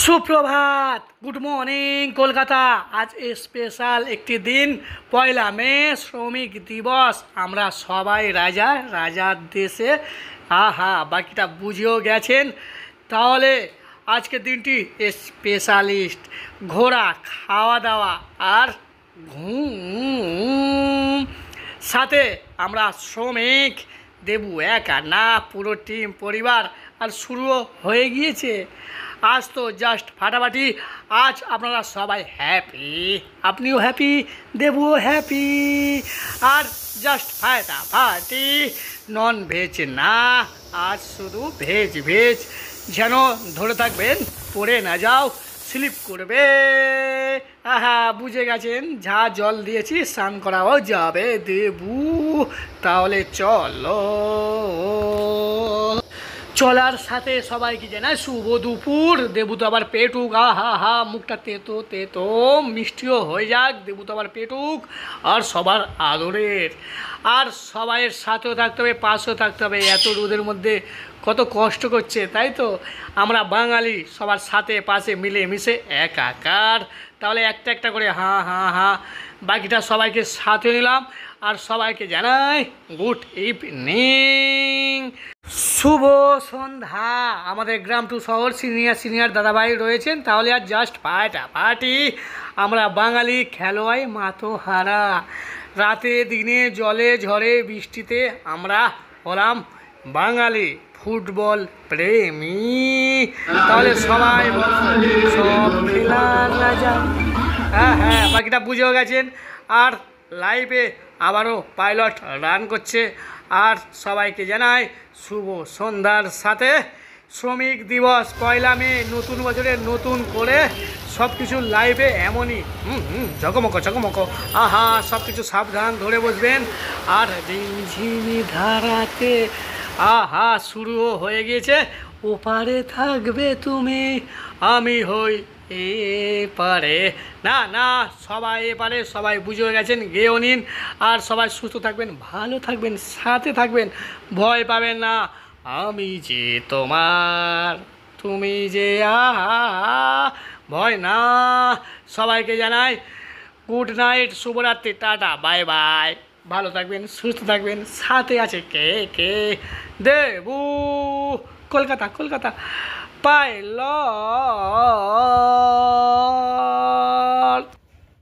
সুপ্রভাত, good morning Kolkata. আজ special একটি দিন, 1 মে শ্রমিক দিবস। আমরা সবাই রাজা, রাজার দেশে। আহা, বাকিটা বুঝেও গেছেন। তাহলে আজকের দিনটি স্পেশালিস্ট, ঘোরা, খাওয়া দাওয়া আর ঘুম। সাথে আমরা শ্রমিক দেবু একা না, পুরো টিম পরিবার। আর শুরুও হয়ে গিয়েছে। আজ তো জাস্ট ফাটাফাটি। আজ আপনারা সবাই হ্যাপি, আপনিও হ্যাপি, দেবুও হ্যাপি। আর জাস্ট ফাটাফাটি, নন ভেজ না, আজ শুধু ভেজ ভেজ। যেন ধরে থাকবেন, পড়ে না যাও, স্লিপ করবে। আহা, বুঝে গেছেন, যা জল দিয়েছি স্নান করাও যাবে দেবু। তাহলে চলো। চলার সাথে সবাইকে জানাই শুভ দুপুর। দেবু তো আবার পেটুক, আহা হা, মুখটা তেতো তেতো, মিষ্টিও হয়ে যাক, দেবু তো আবার পেটুক। আর সবার আদরের, আর সবাইয়ের সাথেও থাকতে হবে, পাশেও থাকতে হবে। এত রোদের মধ্যে কত কষ্ট করছে, তাই তো। আমরা বাঙালি, সবার সাথে পাশে মিলে মিশে একাকার। তাহলে একটা একটা করে হা হা হা, বাকিটা সবাইকে সাথে নিলাম। আর সবাইকে জানাই গুড ইভিনিং, শুভ সন্ধ্যা। আমাদের গ্রাম টু শহর সিনিয়র দাদাভাই রয়েছেন। তাহলে আর জাস্ট পার্টি। আমরা বাঙালি খেলোয়াড় মাতোহারা। রাতে দিনে জলে ঝড়ে বৃষ্টিতে আমরা হলাম বাঙালি ফুটবল প্রেমী। তাহলে সবাই সব খেলার রাজা। হ্যাঁ হ্যাঁ, বাকিটা বুঝেও গেছেন। আর লাইভে আবারও পাইলট রান করছে। আর সবাইকে জানাই শুভ সন্ধ্যার সাথে শ্রমিক দিবস, 1 মে, নতুন বছরে নতুন করে সব কিছু লাইভে এমনই ঝকমক ঝকমক। আহা, সব কিছু সাবধান ধরে বসবেন। আর ঝিমঝিমি ধারাতে আহা, শুরুও হয়ে গিয়েছে। ওপারে থাকবে তুমি, আমি হই এপারে। না না, সবাই এপারে, সবাই বুঝে গেছেন, গেয়েও নিন। আর সবাই সুস্থ থাকবেন, ভালো থাকবেন, সাথে থাকবেন, ভয় পাবেন না। আমি যে তোমার, তুমি যে আহা, ভয় না। সবাইকে জানাই গুড নাইট, শুভরাত্রি, টাটা, বাই বাই। ভালো থাকবেন, সুস্থ থাকবেন, সাথে আছে কে কে, দেবু, কলকাতা কলকাতা, পাইলট।